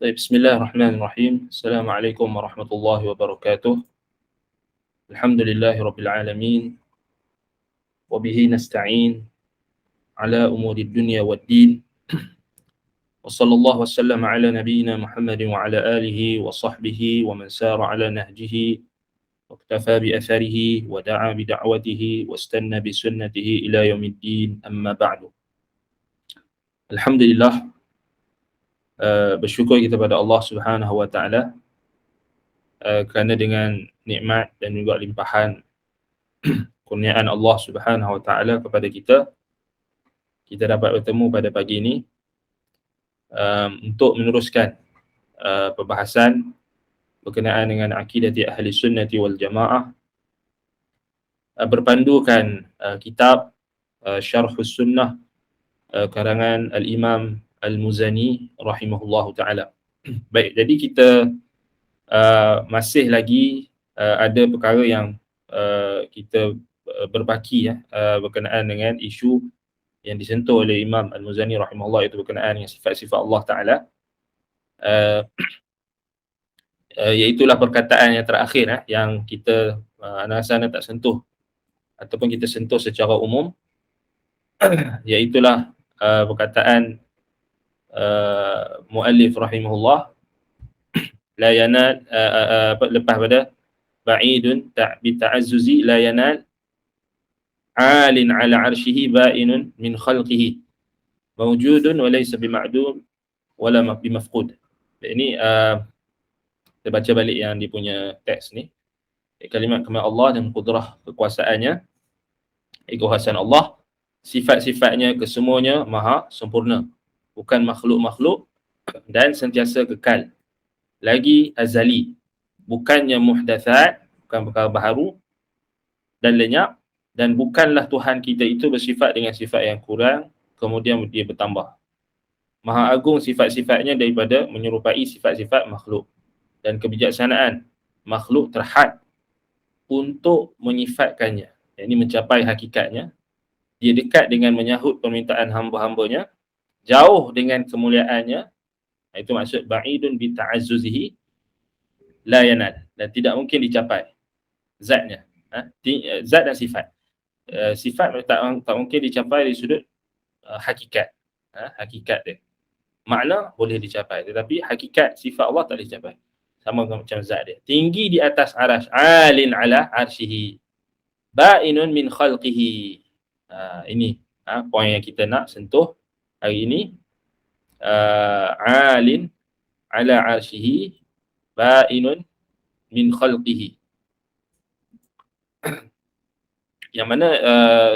طيب بسم الله الرحمن الرحيم. السلام عليكم ورحمة الله وبركاته. الحمد لله رب العالمين، وبه نستعين على أمور الدنيا والدين، وصلى الله وسلم على نبينا محمد وعلى آله وصحبه ومن سار على نهجه واكتفى بأثره ودعا بدعوته واستنى بسنته إلى يوم الدين. أما بعد. Alhamdulillah, bersyukur kita pada Allah Subhanahu wa taala kerana dengan nikmat dan juga limpahan kurniaan Allah Subhanahu wa taala kepada kita dapat bertemu pada pagi ini untuk meneruskan perbahasan berkenaan dengan akidati ahli sunnati wal jamaah, berpandukan kitab Syarhus Sunnah karangan Al-Imam Al-Muzani rahimahullahu taala. Baik, jadi kita masih lagi ada perkara yang kita berbaki berkenaan dengan isu yang disentuh oleh Imam Al-Muzani rahimahullah, itu berkenaan dengan sifat-sifat Allah Ta'ala, iaitulah perkataan yang terakhir yang kita rasa tak sentuh ataupun kita sentuh secara umum, iaitulah perkataan muallif rahimahullah, la yanal, lepas pada ba'idun bita'azzuzi la yanal alin ala arshihi ba'inun min khalqihi mawjudun wa laysa bima'dum wala bimafqud. Ini kita baca balik yang dia punya teks ni. Kalimat kepada Allah dan kudrah kekuasaannya, kekuasaan Allah, sifat-sifatnya kesemuanya maha sempurna, bukan makhluk-makhluk dan sentiasa kekal, lagi azali, bukannya muhdatsat, bukan perkara baharu dan lenyap, dan bukanlah Tuhan kita itu bersifat dengan sifat yang kurang kemudian dia bertambah. Maha agung sifat-sifatnya daripada menyerupai sifat-sifat makhluk, dan kebijaksanaan makhluk terhad untuk menyifatkannya, yakni mencapai hakikatnya. Dia dekat dengan menyahut permintaan hamba-hambanya, jauh dengan kemuliaannya. Itu maksud ba'idun bi ta'azzuzihi la yanal, dan tidak mungkin dicapai zatnya. Zat dan sifat. Sifat tak mungkin dicapai dari sudut hakikat. Hakikat dia. Makna boleh dicapai, tetapi hakikat sifat Allah tak boleh dicapai. Sama macam zat dia. Tinggi di atas arash, alin ala arshihi, ba'inun min khalqihi. Ini poin yang kita nak sentuh hari ini. Alin ala arshihi, ba'inun min khalqihi. Yang mana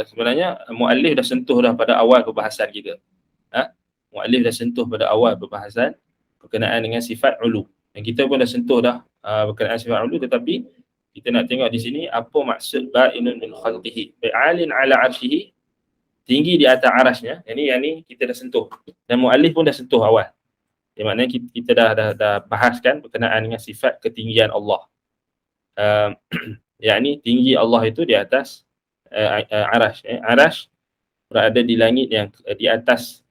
sebenarnya muallif dah sentuh dah pada awal perbahasan kita. Muallif dah sentuh pada awal perbahasan berkenaan dengan sifat ulu. Dan kita pun dah sentuh dah berkenaan sifat ulu, tetapi kita nak tengok di sini apa maksud ba'inun min khalqihi. Ba'alin ala arshihi, tinggi di atas arasnya. Yang ni kita dah sentuh. Dan muallif pun dah sentuh awal. Di maknanya kita dah bahaskan berkenaan dengan sifat ketinggian Allah. Yakni tinggi Allah itu di atas arash. Arash berada di langit yang di atas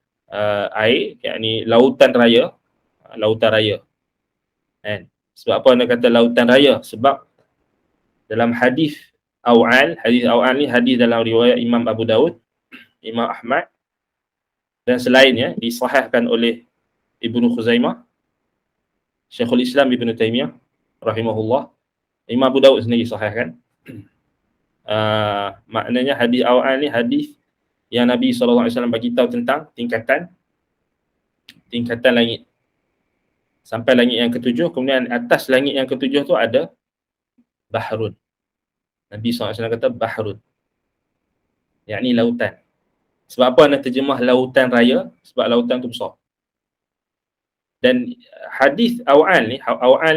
air, yakni lautan raya. Lautan raya. Sebab apa anda kata lautan raya? Sebab dalam hadis Aw'al ni hadis dalam riwayat Imam Abu Daud, Imam Ahmad dan selainnya, disahihkan oleh Ibnu Khuzaimah, Syekhul Islam Ibnu Taimiyah rahimahullah. Imam Abu Daud sendiri sahihkan. Maknanya hadis Aw'al ni hadis yang Nabi SAW bagi tahu tentang tingkatan langit sampai langit yang ketujuh. Kemudian atas langit yang ketujuh tu ada bahrun. Nabi SAW kata bahrun, yakni lautan. Sebab apa anda terjemah lautan raya? Sebab lautan tu besar. Dan hadis Aw'al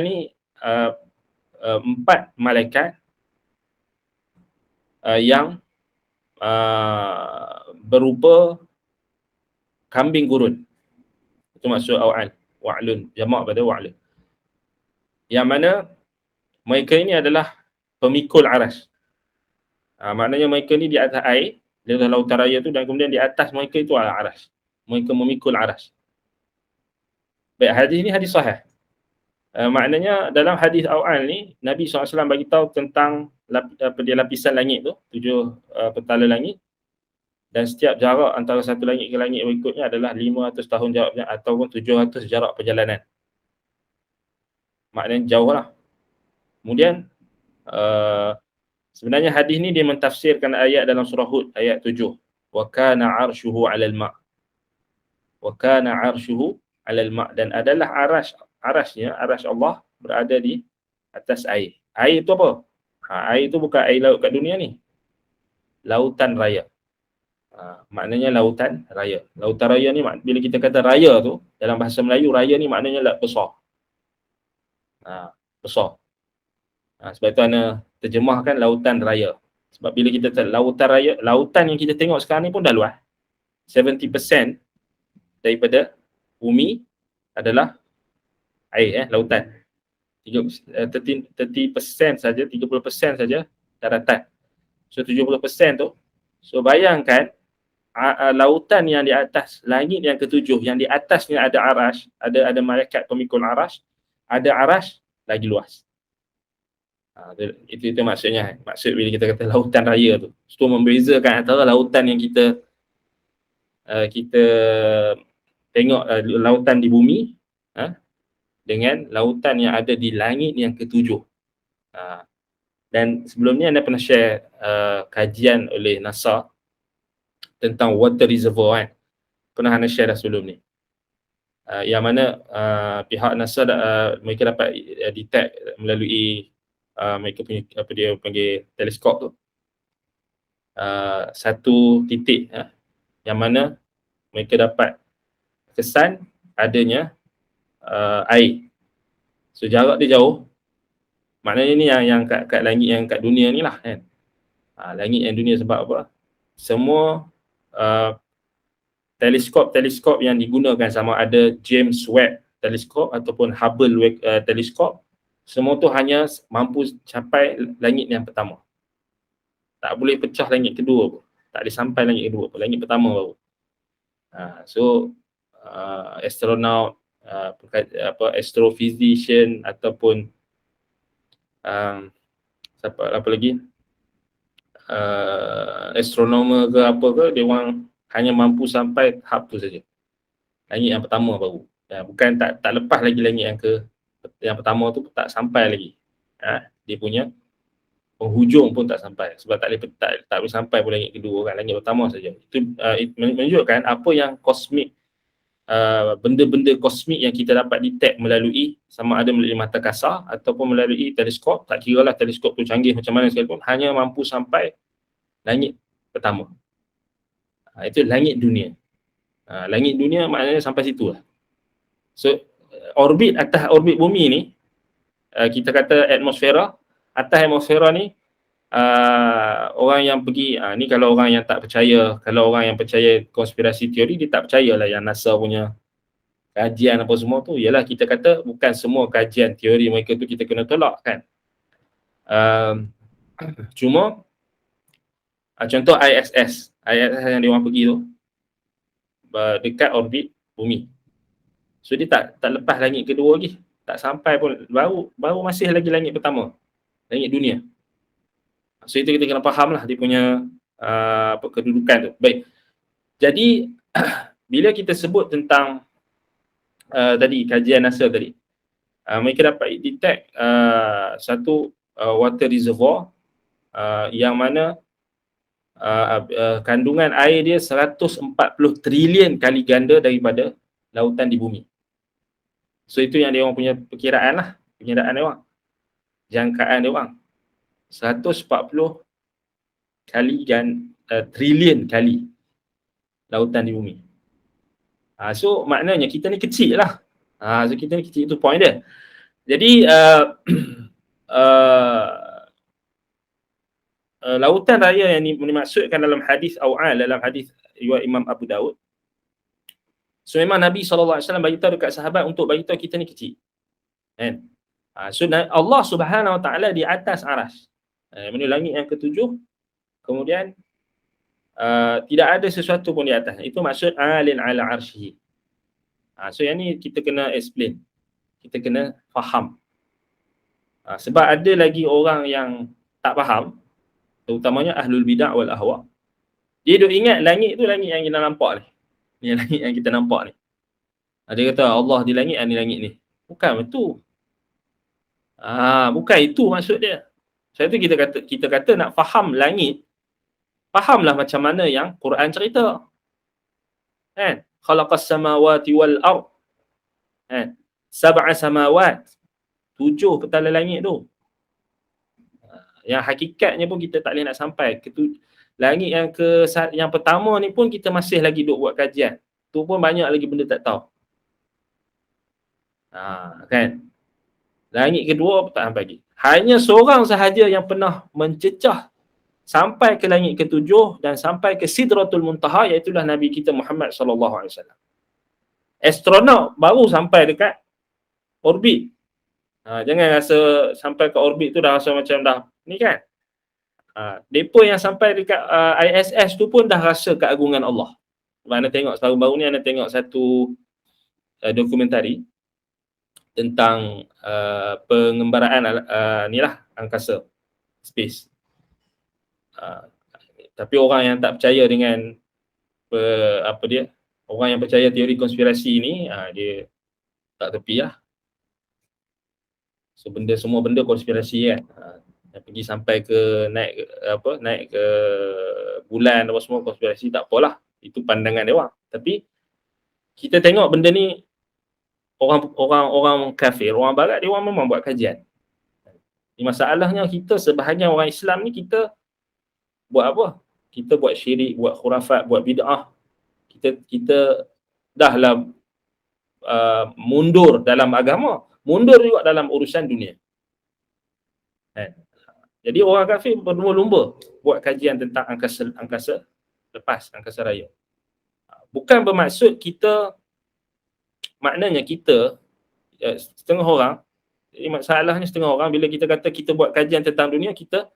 ni 4 malaikat yang berupa kambing gurun. Itu maksud Aw'al. Wa'lun, jamak pada wa'lun. Yang mana mereka ini adalah pemikul aras. Maknanya mereka ni di atas air, di atas lautan raya tu, dan kemudian di atas mereka itu adalah aras. Mereka memikul aras. Baik, hadis ni hadis sahih. Maknanya dalam hadis awal ni Nabi SAW bagi tahu tentang lapisan langit tu, 7 petala langit, dan setiap jarak antara satu langit ke langit berikutnya adalah 500 tahun jaraknya ataupun 700 jarak perjalanan. Maknanya jauh lah. Kemudian sebenarnya hadis ni dia mentafsirkan ayat dalam surah Hud ayat 7. Wa kana 'arshuhu 'alal ma'. Wa kana 'arshuhu 'alal ma', dan adalah arasy Allah berada di atas air. Air tu apa? Air tu bukan air laut kat dunia ni. Lautan raya. Maknanya lautan raya. Lautan raya ni bila kita kata raya tu dalam bahasa Melayu, raya ni maknanya besar. Besar. Sebab itu ana terjemahkan lautan raya. Sebab bila kita lautan raya, lautan yang kita tengok sekarang ni pun dah luas. 70% daripada bumi adalah air, lautan. 30% saja, 30% saja daratan. So 70% tu, so bayangkan lautan yang di atas langit yang ketujuh, yang di atasnya ada arash, ada malaikat pemikul arash, ada arash lagi luas. Itu maksudnya. Maksud bila kita kata lautan raya tu, so membezakan antara lautan yang kita tengok lautan di bumi dengan lautan yang ada di langit yang ketujuh. Dan sebelum ni anda pernah share kajian oleh NASA tentang water reservoir kan. Pernah anda share dah sebelum ni. Yang mana pihak NASA mereka dapat detect melalui mereka punya apa dia panggil teleskop tu. Satu titik yang mana mereka dapat kesan adanya air. So jarak dia jauh. Maknanya ni yang kat langit yang kat dunia ni lah kan. Langit yang dunia sebab apa? Semua teleskop yang digunakan, sama ada James Webb teleskop ataupun Hubble teleskop, semua tu hanya mampu capai langit yang pertama. Tak boleh pecah langit kedua pun. Tak boleh sampai langit kedua pun. Langit pertama baru. So astronaut, astrophysician ataupun apa lagi, astronomer ke apa ke, dia orang hanya mampu sampai tahap tu saja. Langit yang pertama baru. Bukan tak lepas lagi langit yang pertama tu tak sampai lagi. Dia punya penghujung pun tak sampai, sebab tak boleh sampai pun langit kedua kan, langit pertama saja. Itu menunjukkan apa yang kosmik, benda-benda kosmik yang kita dapat detect melalui, sama ada melalui mata kasar ataupun melalui teleskop, tak kira lah teleskop tu canggih macam mana sekalipun, hanya mampu sampai langit pertama. Itu langit dunia. Langit dunia maknanya sampai situ lah. So atas orbit bumi ni, kita kata atmosfera. Atas atmosfera ni orang yang pergi, ni kalau orang yang tak percaya, kalau orang yang percaya konspirasi teori, dia tak percayalah yang NASA punya kajian apa semua tu. Ialah kita kata bukan semua kajian teori mereka tu kita kena tolak kan. Cuma contoh ISS yang dia orang pergi tu dekat orbit bumi. So dia tak lepas langit kedua lagi, tak sampai pun, baru masih lagi langit pertama, langit dunia. So itu kita kena faham lah dia punya kedudukan tu. Baik, jadi bila kita sebut tentang tadi kajian NASA tadi, mereka dapat detect satu water reservoir yang mana kandungan air dia 140 trilion kali ganda daripada lautan di bumi. So itu yang dia orang punya perkiraan lah, perkiraan dia orang, jangkaan dia orang, 140 trilion kali lautan di bumi. So maknanya kita ni kecil lah. So kita ni kecil, itu point dia. Jadi lautan raya yang dimaksudkan dalam hadis awal, dalam hadis riwayat Imam Abu Daud. So memang Nabi SAW bagi tahu dekat sahabat untuk bagi tahu kita ni kecil. Kan? So Allah Subhanahu Wa Taala di atas aras. Mana langit yang ketujuh, kemudian tidak ada sesuatu pun di atas. Itu maksud alin ala arsyihi. So yang ni kita kena explain. Kita kena faham. Sebab ada lagi orang yang tak faham, terutamanya ahlul bidah wal ahwa. Dia duk ingat langit tu langit yang kita nampak ni. Ni langit yang kita nampak ni. Dia kata Allah di langit, ni langit ni. Bukan betul. Bukan itu maksud dia. Sebab tu kita kata nak faham langit, fahamlah macam mana yang Quran cerita. Kan? Khalaqas samawati wal ard. Kan? Sab'a samawat. 7 petala langit tu. Yang hakikatnya pun kita tak boleh nak sampai ke langit yang pertama ni pun kita masih lagi duk buat kajian. Tu pun banyak lagi benda tak tahu. Kan? Langit kedua tak sampai lagi. Hanya seorang sahaja yang pernah mencecah sampai ke langit ketujuh dan sampai ke Sidratul Muntaha, iaitulah Nabi kita Muhammad sallallahu alaihi wasallam. Astronaut baru sampai dekat orbit. Jangan rasa sampai ke orbit tu dah rasa macam dah ni kan. Depa yang sampai dekat ISS tu pun dah rasa keagungan Allah. Sebab anda tengok baru-baru ni anda tengok satu dokumentari tentang pengembaraan ni lah, angkasa, space. Tapi orang yang tak percaya dengan orang yang percaya teori konspirasi ni, dia tak tepi lah. So semua benda konspirasi kan. Pergi sampai ke naik ke bulan apa semua konspirasi, tak apalah. Itu pandangan dia orang. Tapi kita tengok benda ni, orang kafir, orang barat, dia orang memang buat kajian. Masalahnya kita sebahagian orang Islam ni, kita buat apa? Kita buat syirik, buat khurafat, buat bid'ah. Kita dahlah mundur dalam agama, mundur juga dalam urusan dunia. Jadi orang kafir berlumba-lumba buat kajian tentang angkasa lepas, angkasa raya. Bukan bermaksud maknanya kita setengah orang, jadi masalahnya setengah orang bila kita kata kita buat kajian tentang dunia, kita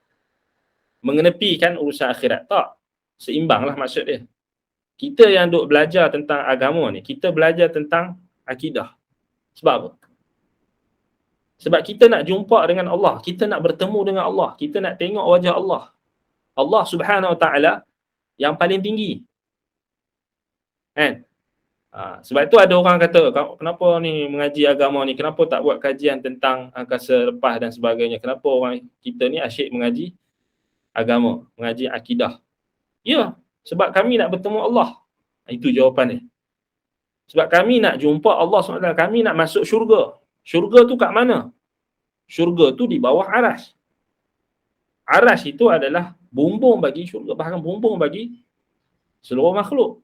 mengenepikan urusan akhirat. Tak, seimbanglah maksud dia. Kita yang duk belajar tentang agama ni, kita belajar tentang akidah. Sebab apa? Sebab kita nak jumpa dengan Allah, kita nak bertemu dengan Allah, kita nak tengok wajah Allah. Allah Subhanahu Wa Taala yang paling tinggi. Kan? Sebab itu ada orang kata, kenapa ni mengaji agama ni, kenapa tak buat kajian tentang angkasa lepas dan sebagainya? Kenapa orang kita ni asyik mengaji agama, mengaji akidah? Ya, sebab kami nak bertemu Allah. Itu jawapannya. Sebab kami nak jumpa Allah SWT, kami nak masuk syurga. Syurga tu kat mana? Syurga tu di bawah aras. Aras itu adalah bumbung bagi syurga, bahkan bumbung bagi seluruh makhluk.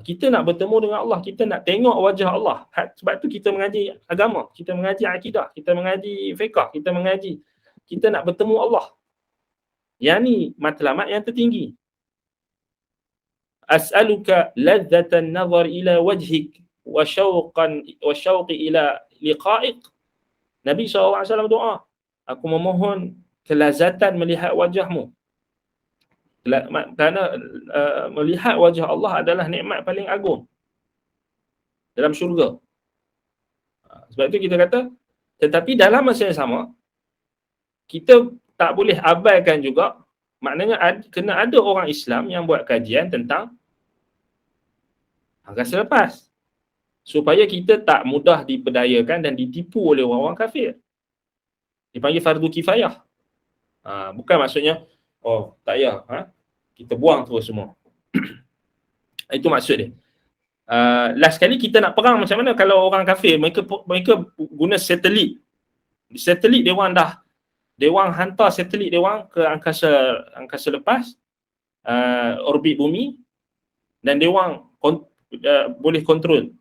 Kita nak bertemu dengan Allah, kita nak tengok wajah Allah. Sebab tu kita mengaji agama, kita mengaji akidah, kita mengaji fiqh, kita nak bertemu Allah. Yang ni matlamat yang tertinggi. As'aluka ladzatan nazar ila wajhik wa syauqi ila liqa'ik. Nabi SAW doa, aku memohon kelazatan melihat wajahmu. Kerana melihat wajah Allah adalah nikmat paling agung dalam syurga. Sebab itu kita kata, tetapi dalam masa yang sama, kita tak boleh abaikan juga, maknanya kena ada orang Islam yang buat kajian tentang angkasa lepas, supaya kita tak mudah diperdayakan dan ditipu oleh orang-orang kafir. Dipanggil fardu kifayah. Bukan maksudnya, tak payah, kita buang terus semua. Itu maksud dia. Last kali kita nak perang macam mana kalau orang kafir, mereka guna satelit. Satelit dia orang hantar satelit dia orang ke angkasa lepas, orbit bumi, dan dia orang boleh kontrol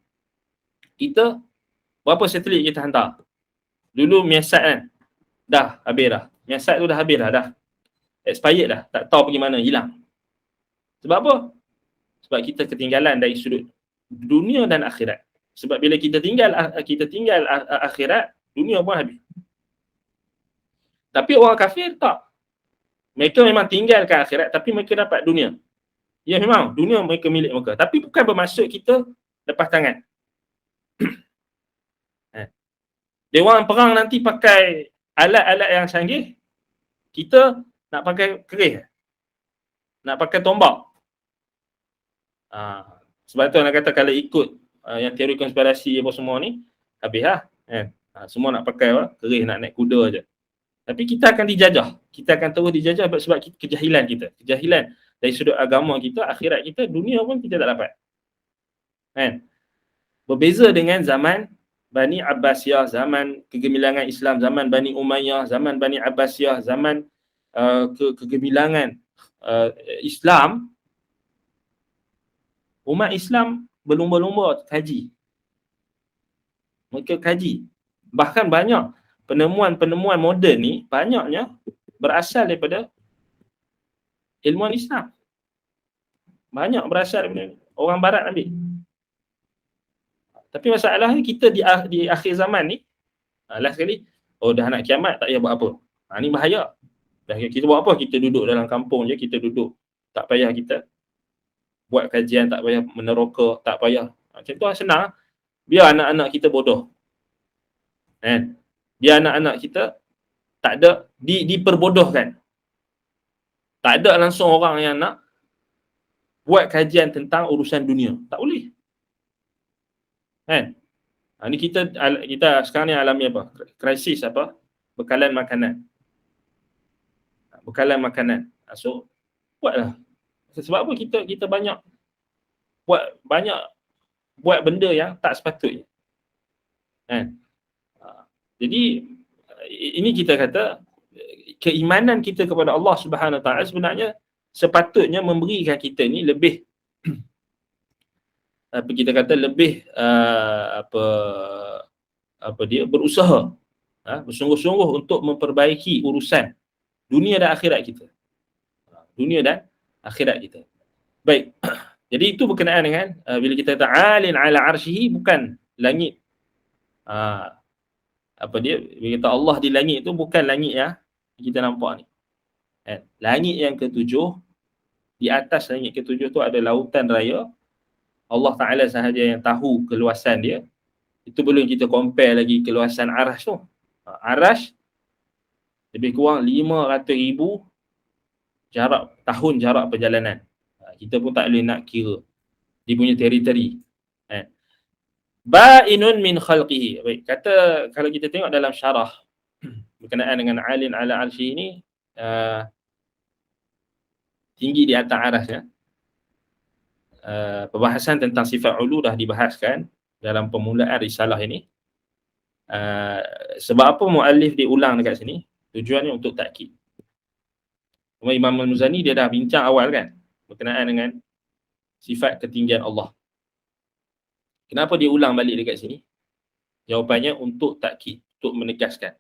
kita. Berapa satelit kita hantar? Dulu Miasat kan, dah habis dah. Miasat tu dah habis dah expired dah, tak tahu pergi mana, hilang. Sebab apa? Sebab kita ketinggalan dari sudut dunia dan akhirat. Sebab bila kita tinggal akhirat, dunia pun habis. Tapi orang kafir tak. Mereka memang tinggalkan akhirat, tapi mereka dapat dunia. Ya memang, dunia mereka milik mereka. Tapi bukan bermaksud kita lepas tangan. Dia orang perang nanti pakai alat-alat yang canggih, kita nak pakai kerih, nak pakai tombak. Sebab tu orang kata kalau ikut yang teori konspirasi apa semua ni, habis lah kan. Semua nak pakai apa? Kerih, nak naik kuda je. Tapi kita akan dijajah. Kita akan terus dijajah sebab kejahilan kita. Kejahilan dari sudut agama kita, akhirat kita, dunia pun kita tak dapat. Kan? Berbeza dengan zaman Bani Abbasiyah, zaman kegemilangan Islam, zaman Bani Umayyah, zaman Bani Abbasiyah, zaman kegemilangan Islam. Umat Islam berlumba-lumba kaji. Mereka kaji. Bahkan banyak penemuan-penemuan moden ni, banyaknya berasal daripada ilmuwan Islam. Banyak berasal daripada orang barat ambil. Tapi masalahnya kita di akhir zaman ni, last sekali, dah nak kiamat, tak payah buat apa. Ni bahaya. Dah kita buat apa? Kita duduk dalam kampung je, kita duduk. Tak payah kita buat kajian, tak payah meneroka, tak payah. Macam tu senang. Biar anak-anak kita bodoh. Biar anak-anak kita tak ada diperbodohkan. Tak ada langsung orang yang nak buat kajian tentang urusan dunia. Tak boleh. Ni kita sekarang ni alami apa? Krisis apa? Bekalan makanan. Bekalan makanan. So, buatlah. Sebab apa kita banyak buat benda yang tak sepatutnya. Jadi ini kita kata keimanan kita kepada Allah Subhanahu Wa Taala sebenarnya sepatutnya memberikan kita ni lebih kita kata lebih berusaha, bersungguh-sungguh untuk memperbaiki urusan dunia dan akhirat kita. Dunia dan akhirat kita. Baik. Jadi itu berkenaan dengan bila kita kata alin ala arsyihi, bukan langit. Bila kata Allah di langit itu bukan langit yang kita nampak ni. Langit yang ketujuh, di atas langit ketujuh tu ada lautan raya. Allah Ta'ala sahaja yang tahu keluasan dia. Itu belum kita compare lagi keluasan Arash tu. Arash lebih kurang 500,000 tahun jarak perjalanan. Kita pun tak boleh nak kira dia punya teritori. Ba'inun min khalqihi. Baik, kata kalau kita tengok dalam syarah berkenaan dengan alin ala arsy ini, tinggi di atas aras ya. Perbahasan tentang sifat ulu dah dibahaskan dalam permulaan risalah ini. Sebab apa muallif diulang dekat sini? Tujuannya untuk takkid. Imam Al-Muzani dia dah bincang awal kan berkenaan dengan sifat ketinggian Allah. Kenapa dia ulang balik dekat sini? Jawapannya untuk takkid, untuk menegaskan.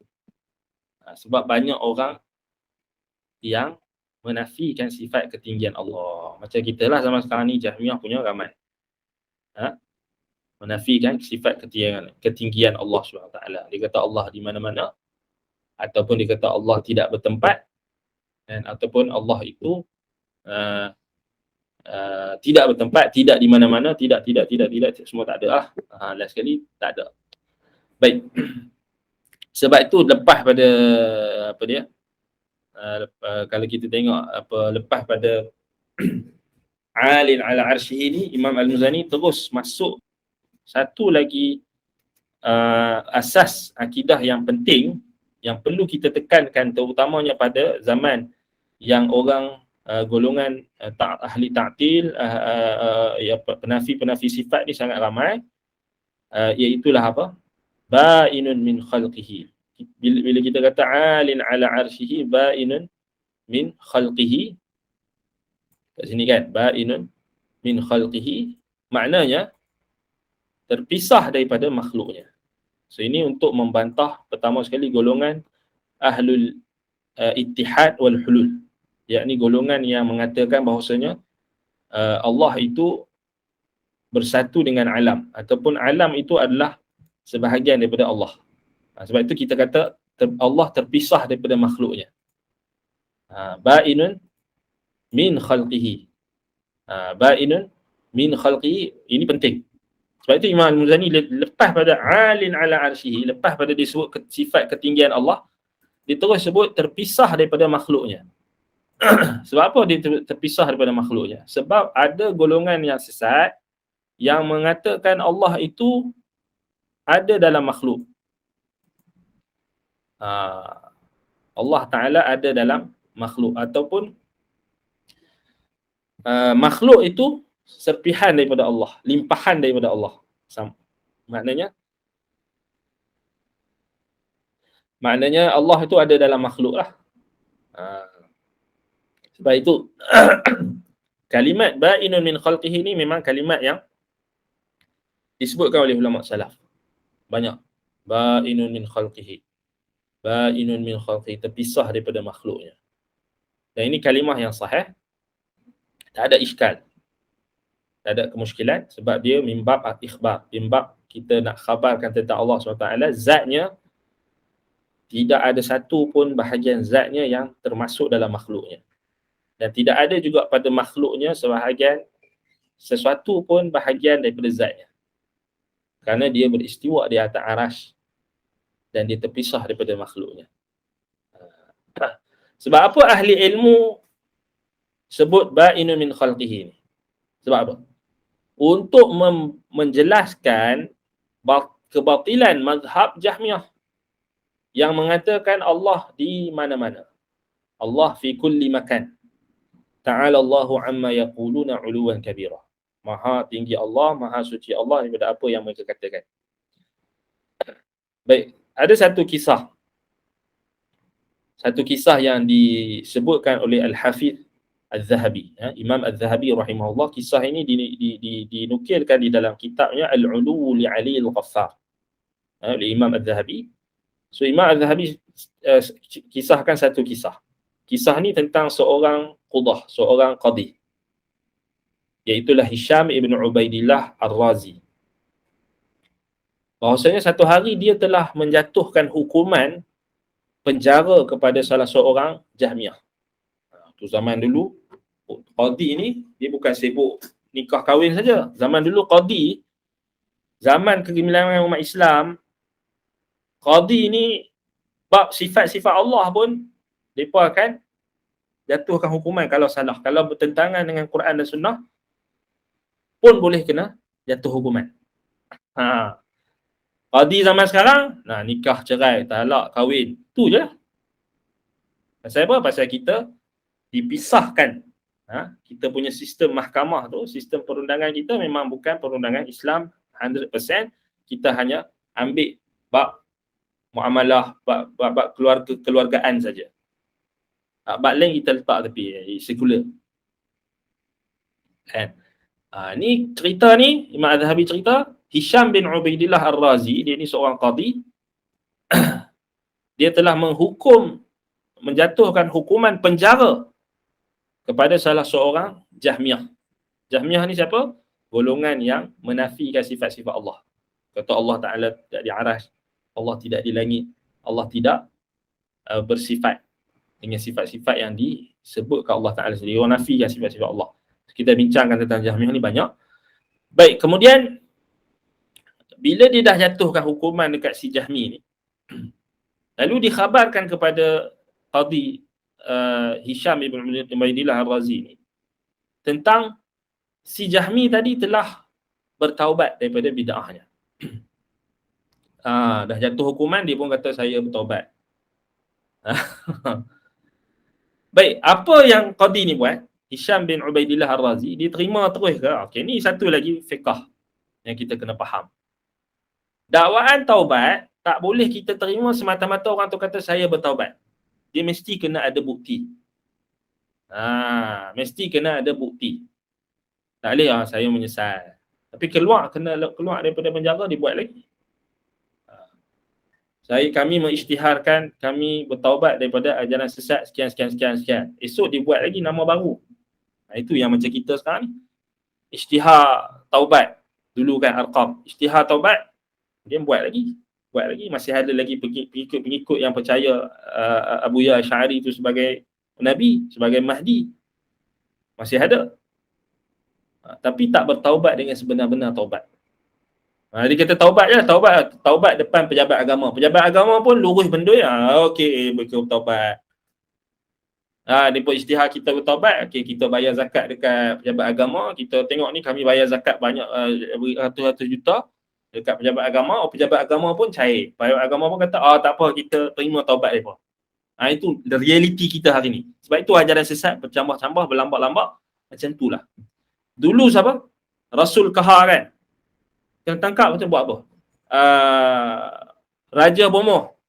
Sebab banyak orang yang menafikan sifat ketinggian Allah. Macam kita lah zaman sekarang ni, Jahmiyah punya ramai. Menafikan sifat ketinggian Allah SWT. Dia kata Allah di mana-mana, ataupun dia kata Allah tidak bertempat, ataupun Allah itu tidak bertempat, tidak di mana-mana, tidak, semua tak ada lah. Last sekali, tak ada. Baik. Sebab itu lepas pada kalau kita tengok lepas pada alin ala arsyihi ni, Imam Al-Muzani terus masuk satu lagi asas akidah yang penting yang perlu kita tekankan, terutamanya pada zaman yang orang golongan ahli ta'til, penafi sifat ni sangat ramai, iaitulah apa? Ba'inun min khalqihi. Bila kita kata alin ala arsyihi ba'inun min khalqihi, kat sini kan, ba'inun min khalqihi, maknanya terpisah daripada makhluknya. So ini untuk membantah pertama sekali golongan ahlul ittihad wal hulul, yakni golongan yang mengatakan bahawasanya Allah itu bersatu dengan alam, ataupun alam itu adalah sebahagian daripada Allah. Sebab itu kita kata Allah terpisah daripada makhluknya. Ba'inun min khalqihi. Ba'inun min khalqihi, ini penting. Sebab itu Imam Al-Muzani lepas pada alin ala arsyihi, lepas pada disebut sifat ketinggian Allah, dia terus sebut terpisah daripada makhluknya. Sebab apa dia terpisah daripada makhluknya? Sebab ada golongan yang sesat yang mengatakan Allah itu ada dalam makhluk. Allah Ta'ala ada dalam makhluk, ataupun makhluk itu serpihan daripada Allah, limpahan daripada Allah. Maknanya Allah itu ada dalam makhluk lah. Sebab itu kalimat ba'inun min khalqihi ni memang kalimat yang disebutkan oleh ulama salaf. Banyak. Ba'inun min khalqihi. Ba'inun min khalqihi, terpisah daripada makhluknya. Dan ini kalimah yang sahih. Tak ada iskal. Tak ada kemusykilan sebab dia mimbab ikhbar. Mimbab kita nak khabarkan tentang Allah SWT, zatnya tidak ada satu pun bahagian zatnya yang termasuk dalam makhluknya. Dan tidak ada juga pada makhluknya sesuatu pun bahagian daripada zatnya. Kerana dia beristiwa di atas arasy dan dia terpisah daripada makhluknya. Sebab apa ahli ilmu sebut ba'inun min khalqihi ni? Sebab apa? Untuk menjelaskan kebatilan mazhab Jahmiyah yang mengatakan Allah di mana-mana. Allah fi kulli makan. Ta'ala Allahu amma yaquluna 'uluwan kabira. Maha tinggi Allah, maha suci Allah daripada apa yang mereka katakan. Baik, ada satu kisah. Satu kisah yang disebutkan oleh Al-Hafidh Al-Zahabi. Imam Al-Zahabi rahimahullah, kisah ini dinukilkan di dalam kitabnya Al-Ulu li'ali Al-Ghaffar oleh Imam Al-Zahabi. So Imam Al-Zahabi kisahkan satu kisah. Kisah ni tentang seorang qudah, seorang qadi, iaitulah Hisham ibn Ubaidillah Ar-Razi. Bahawasanya satu hari dia telah menjatuhkan hukuman penjara kepada salah seorang Jahmiyah. Tu zaman dulu, qadi ni dia bukan sibuk nikah kahwin saja. Zaman dulu qadi, zaman kegemilangan umat Islam, qadi ni bab sifat-sifat Allah pun mereka akan jatuhkan hukuman kalau salah. Kalau bertentangan dengan Quran dan Sunnah pun boleh kena jatuh hukuman. Qadi zaman sekarang, nikah, cerai, talak, kahwin, tu je lah. Pasal apa? Pasal kita dipisahkan. Kita punya sistem mahkamah tu, sistem perundangan kita memang bukan perundangan Islam 100%. Kita hanya ambil bab muamalah, bab keluargaan saja. Bab lain kita letak tepi, sekular. Ni cerita ni, Imam Az-Zahabi cerita, Hisham bin Ubaidillah Ar-Razi, dia ni seorang qadi. Dia telah menjatuhkan hukuman penjara kepada salah seorang Jahmiyah. Jahmiyah ni siapa? Golongan yang menafikan sifat-sifat Allah. Kata Allah Ta'ala tidak di arasy, Allah tidak di langit, Allah tidak bersifat dengan sifat-sifat yang disebutkan Allah Ta'ala sendiri. Orang nafikan sifat-sifat Allah. Kita bincangkan tentang Jahmiyah ni banyak. Baik, kemudian bila dia dah jatuhkan hukuman dekat si Jahmi ni, lalu dikhabarkan kepada Qadi Hisham ibn Ubaidillah Ar-Razi ni tentang si Jahmi tadi telah bertaubat daripada bid'ahnya. Dah jatuh hukuman, dia pun kata saya bertaubat. Baik, apa yang Qadi ni buat? Hisham bin Ubaidillah Ar-Razi, dia terima terus ke? Okey, ni satu lagi fiqh yang kita kena faham. Dakwaan taubat tak boleh kita terima semata-mata orang tu kata saya bertaubat. Dia mesti kena ada bukti. Mesti kena ada bukti. Tak boleh saya menyesal. Tapi kena keluar daripada penjara, dia buat lagi. Kami mengisytiharkan, kami bertaubat daripada ajaran sesat sekian. Esok dia buat lagi nama baru. Itu yang macam kita sekarang ni. Isytihar taubat. Dulu kan Arqam. Isytihar taubat, dia buat lagi. Masih ada lagi pengikut yang percaya Abu Ya Asy'ari itu sebagai Nabi, sebagai Mahdi. Masih ada. Tapi tak bertaubat dengan sebenar-benar taubat. Dia kata taubat je, taubat depan pejabat agama. Pejabat agama pun lurus benda ya. Okey, bertaubat. Dia pun isytihar kita bertaubat, okey kita bayar zakat dekat pejabat agama, kita tengok ni kami bayar zakat banyak ratus-ratus juta dekat pejabat agama, pejabat agama pun cair. Pejabat agama pun kata, tak apa, kita terima taubat depa. Itu realiti kita hari ni. Sebab itu ajaran sesat bercambah-cambah, berlambak-lambak macam itulah. Dulu siapa? Rasul Kahar kan? Yang tangkap macam buat apa? Raja Bomoh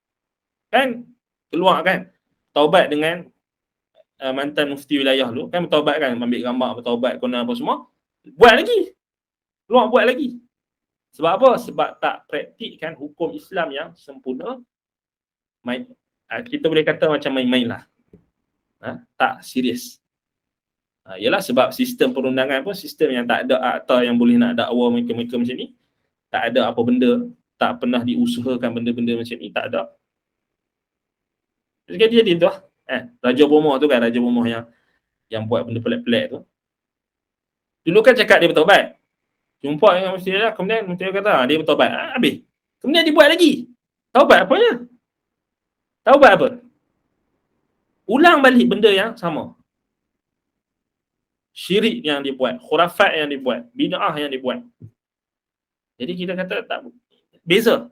kan keluar kan taubat dengan mantan mufti wilayah dulu kan, bertaubat kan, ambil gambar bertaubat kena apa semua, buat lagi, keluar buat lagi. Sebab apa? Sebab tak praktikkan hukum Islam yang sempurna. Kita boleh kata macam main-main lah, tak serius. Ialah sebab sistem perundangan pun sistem yang tak ada akta yang boleh nak dakwa mereka-mereka macam ni. Tak ada apa benda, tak pernah diusahakan benda-benda macam ni, tak ada. Jadi tu lah. Raja Bomoh tu kan, Raja Bomoh yang buat benda pelik-pelik tu. Dulu kan cakap dia bertaubat. Jumpa dengan mufti dia, kemudian mufti dia kata dia bertaubat. Habis. Kemudian dia buat lagi. Taubat apanya? Taubat apa? Ulang balik benda yang sama. Syirik yang dia buat, khurafat yang dia buat, bid'ah yang dia buat. Jadi kita kata tak beza.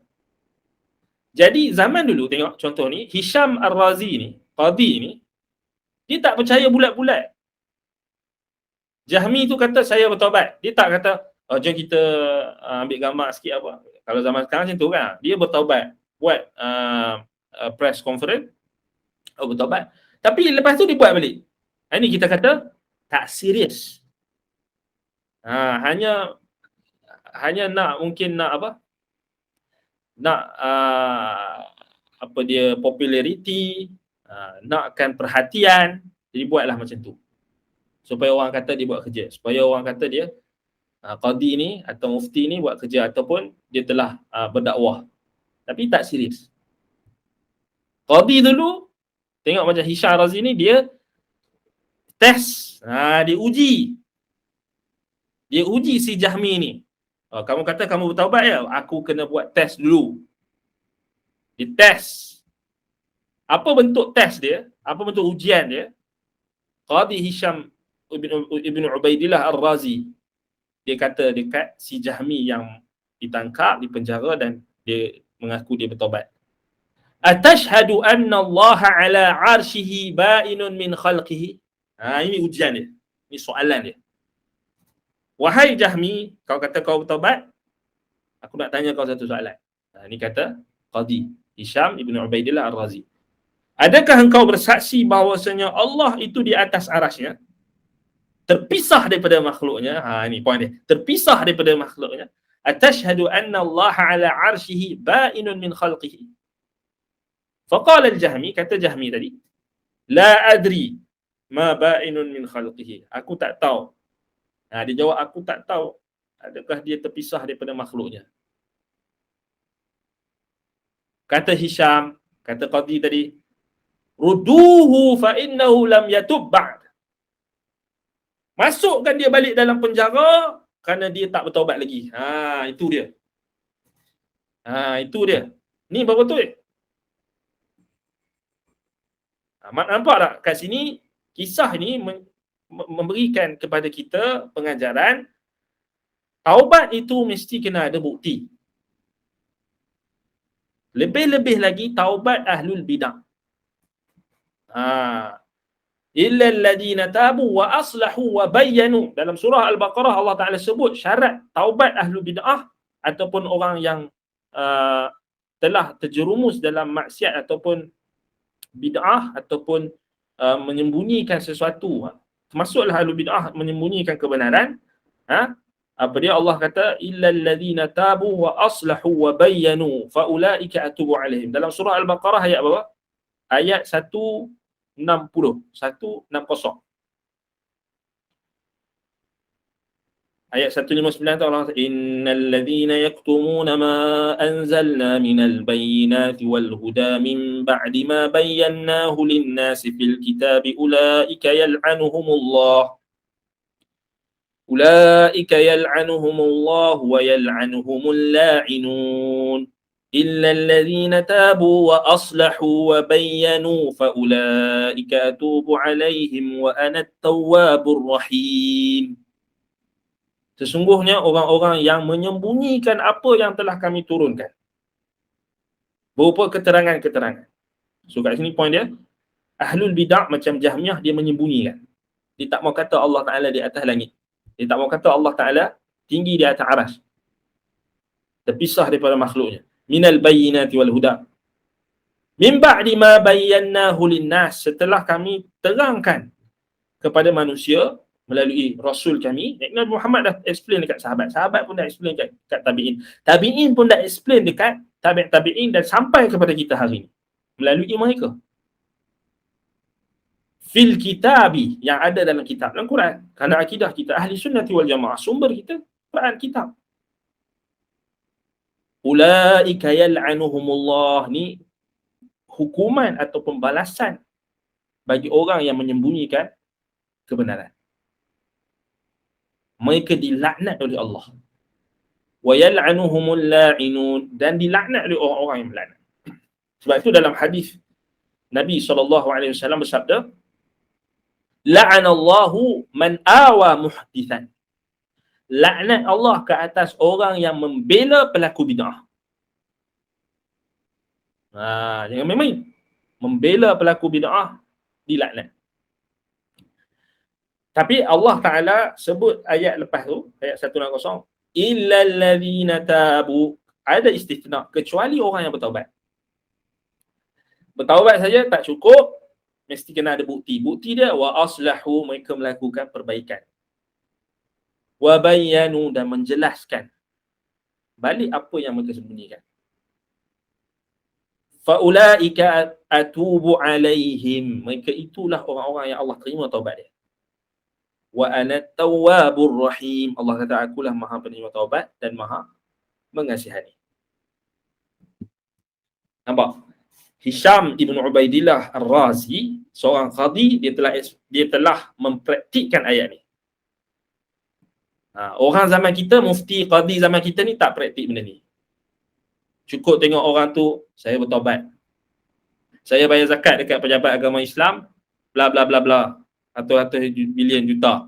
Jadi zaman dulu tengok contoh ni, Hisham Ar-Razi ni, qadi ni, dia tak percaya bulat-bulat. Jahmi tu kata saya bertaubat. Dia tak kata jom kita ambil gambar sikit apa. Kalau zaman sekarang macam tu kan, dia bertaubat, buat press conference, bertaubat. Tapi lepas tu dia buat balik. Ini kita kata tak serius. Hanya nak mungkin nak apa? Nak apa dia populariti, nakkan perhatian, jadi buatlah macam tu. Supaya orang kata dia buat kerja, supaya orang kata dia qadi ni atau mufti ni buat kerja ataupun dia telah berdakwah. Tapi tak serius. Qadi dulu tengok macam Hisham Razi ni, dia test, dia uji. Dia uji si Jahmi ni. Kamu kata kamu bertaubat ya? Aku kena buat test dulu. Dia test. Apa bentuk test dia? Apa bentuk ujian dia? Qadi Hisham Ibn Ubaidillah Ar-Razi, dia kata dekat si Jahmi yang ditangkap, dipenjara dan dia mengaku dia bertaubat. Atashhadu anna Allah ala arshihi ba'inun min khalqihi? Ini ujian dia. Ini soalan dia. Wahai Jahmi, kau kata kau bertaubat, aku nak tanya kau satu soalan. Ini kata Qadi Hisham Ibn Ubaidillah Ar-Razi. Adakah engkau bersaksi bahawasanya Allah itu di atas arasnya, terpisah daripada makhluknya? Ini poin dia. Terpisah daripada makhluknya. Atashhadu anna Allah ala arshihi ba'inun min khalqihi. Faqala al-Jahmi, kata Jahmi tadi, la adri ma ba'inun min khalqihi. Aku tak tahu. Dia jawab, aku tak tahu adakah dia terpisah daripada makhluknya. Kata Hisham, kata Qadi tadi, ruduhu fa innahu lam yatub ba'd. Masukkan dia balik dalam penjara kerana dia tak bertaubat lagi. Itu dia. Itu dia. Ni baru betul. Nampak tak kat sini kisah ni memberikan kepada kita pengajaran taubat itu mesti kena ada bukti. Lebih-lebih lagi taubat ahlul bidah. Illa alladhina tabu wa aslahu wa bayyanu. Dalam surah Al-Baqarah Allah Ta'ala sebut syarat taubat ahlul bidah ataupun orang yang telah terjerumus dalam maksiat ataupun bid'ah ataupun menyembunyikan sesuatu. Termasuklah ahlul bid'ah menyembunyikan kebenaran. Apa dia? Allah kata illal ladzina tabu wa aslahu wa bayyanu fa ulaika atubu alaihim. Dalam surah Al-Baqarah ayat berapa? Ayat 160. Ayat 159 tu Allah kata innal ladzina yaktumuna ma anzalna minal bayyinati wal huda min ba'di ma bayyanahu lin-nasi fil kitabi ulaika yal'anuhumullah. Ulaika yal'anuhumullah wa yal'anuhumul la'inun illa alladhina tabu wa aslahu wa bayyanu fa ulaika atubu 'alaihim wa ana at-tawwabur rahim. Sesungguhnya orang-orang yang menyembunyikan apa yang telah kami turunkan berupa keterangan-keterangan. So kat sini point dia, ahlul bid'ah macam Jahmiyah, dia menyembunyikan. Dia tak mau kata Allah Ta'ala di atas langit. Dia tak mau kata Allah Ta'ala tinggi di atas aras, terpisah daripada makhluknya. Minal bayyinati wal huda. Min ba'di ma bayyanahu linnas, setelah kami terangkan kepada manusia melalui Rasul kami. Nabi Muhammad dah explain dekat sahabat. Sahabat pun dah explain dekat tabi'in. Tabi'in pun dah explain dekat tabi'in dan sampai kepada kita hari ini melalui mereka. Fil kitabi, yang ada dalam kitab, dalam Quran. Kerana akidah kita ahli sunnati wal jamaah, sumber kita Quran, kitab. Ulaika yal'anuhumullah, ni hukuman atau pembalasan bagi orang yang menyembunyikan kebenaran. Mereka dilaknat oleh Allah. Wa yal'anuhumul la'inun, dan dilaknat oleh orang-orang yang melaknat. Sebab itu dalam hadis Nabi SAW bersabda, la'anallahu man awa muhdithan. Laknat Allah ke atas orang yang membela pelaku bid'ah. Jangan main-main. Membela pelaku bid'ah, dilaknat. Tapi Allah Ta'ala sebut ayat lepas tu, ayat 160, illal ladzina tabu, ada istisna, kecuali orang yang bertaubat. Bertaubat saja tak cukup, mesti kena ada bukti. Bukti dia, wa aslahu, mereka melakukan perbaikan. Wa bayyanu, dan menjelaskan balik apa yang mereka sembunyikan. Fa ulaika atubu alaihim, mereka itulah orang-orang yang Allah terima taubat dia. Wa ana tawwabur rahim, Allah kata akulah maha penerima taubat dan maha mengasihani. Nampak? Hisham ibn Ubaidillah Ar-Razi, seorang qadi, dia telah mempraktikkan ayat ni. Orang zaman kita, mufti qadi zaman kita ni tak praktik benda ni. Cukup tengok orang tu, saya bertaubat, saya bayar zakat dekat pejabat agama Islam, bla bla bla bla, ratus-ratus bilion juta.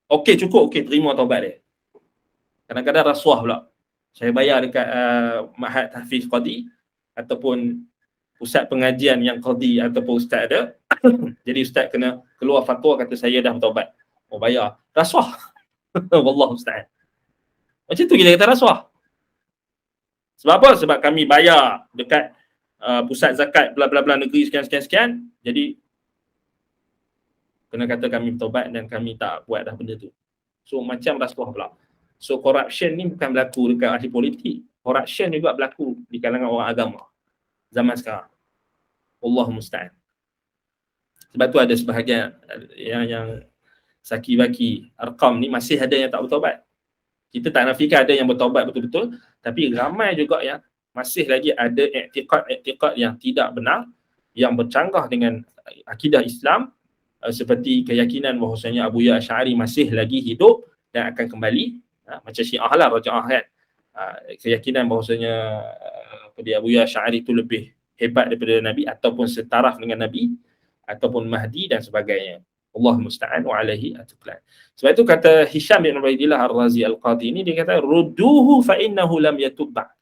Okey, cukup, okey, terima taubat dia. Kadang-kadang rasuah pula. Saya bayar dekat Ma'had Tahfiz Qadi ataupun pusat pengajian yang qadi ataupun ustaz ada. Jadi ustaz kena keluar fatwa kata saya dah bertaubat. Oh, bayar. Rasuah. Wallahu musta'an. Macam tu kita kata rasuah. Sebab apa? Sebab kami bayar dekat pusat zakat bla bla bla negeri sekian. Jadi kena kata kami bertaubat dan kami tak buat dah benda tu. So macam rasuah pula. So corruption ni bukan berlaku dekat ahli politik. Corruption juga berlaku di kalangan orang agama zaman sekarang. Allah musta'an. Sebab tu ada sebahagian yang saki-baki Arqam ni masih ada yang tak bertaubat. Kita tak nafikan ada yang bertaubat betul-betul, tapi ramai juga yang masih lagi ada i'tiqad yang tidak benar, yang bercanggah dengan akidah Islam, seperti keyakinan bahawasanya Abu Ya Asy'ari masih lagi hidup dan akan kembali, macam Syiah lah, Raja'ah kan. Keyakinan bahawasanya Abu Ya Asy'ari itu lebih hebat daripada Nabi ataupun setaraf dengan Nabi ataupun Mahdi dan sebagainya. Allah musta'an wa alaihi atuklan. Sebab itu kata Hisham bin Ubaidillah Ar-Razi Al-Qadi ni, dia kata rudduhu fa innahu lam yatub ba'd.